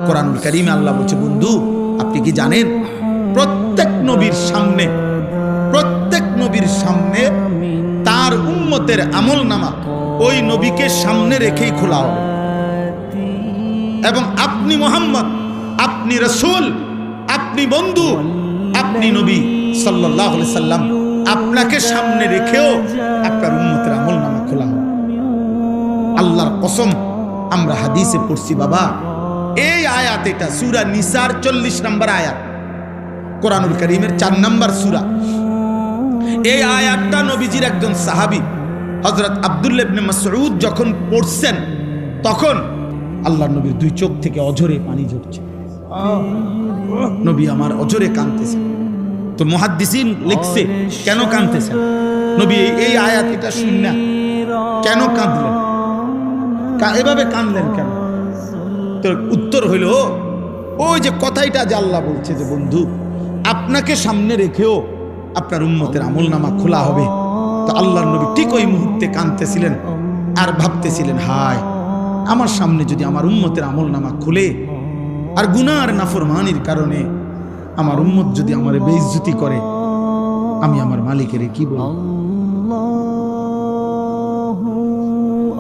কোরআনুল কারীমে আল্লাহ বলছে, বন্ধু আপনি কি জানেন প্রত্যেক নবীর সামনে তার উম্মতের আমলনামা ওই নবীকে সামনে রেখেই খোলা হবে, এবং আপনি মুহাম্মদ, আপনি রাসূল, আপনি বন্ধু, আপনি নবী সাল্লাল্লাহু আলাইহি সাল্লাম, আপনাকে সামনে রেখেও আপনার উম্মতের আমলনামা খোলা হবে। আল্লাহর কসম, আমরা হাদিসে পড়ছি বাবা, এই আয়াত, এটা সূরা নিসার 40 নম্বর আয়াত, কোরআনুল কারীমের 4 নম্বর সূরা। এই আয়াতটা নবীজির একজন সাহাবী হযরত আব্দুল্লাহ ইবনে মাসউদ যখন পড়ছেন, তখন আল্লাহর নবীর দুই চোখ থেকে অঝরে পানি ঝরছে। নবী আমার অঝরে কাঁদতেছেন। তো মুহাদ্দিসিন লিখছে, কেন কাঁদতেছেন নবী? এই আয়াত এটা শুননা কেন কাঁদলেন, এভাবে কাঁদলেন কেন? তো উত্তর হইল, ওই যে কথাইটা যে আল্লাহ বলছে যে বন্ধু আপনাকে সামনে রেখেও আপনার উম্মতের আমলনামা খোলা হবে। তো আল্লাহর নবী ঠিক ওই মুহূর্তে কাঁদতেছিলেন আর ভাবতেছিলেন, হায় আমার সামনে যদি আমার উম্মতের আমলনামা খুলে, আর গুনাহ আর নাফরমানির কারণে আমার উম্মত যদি আমার বেইজ্জতি করে, আমি আমার মালিকের কি বলবো?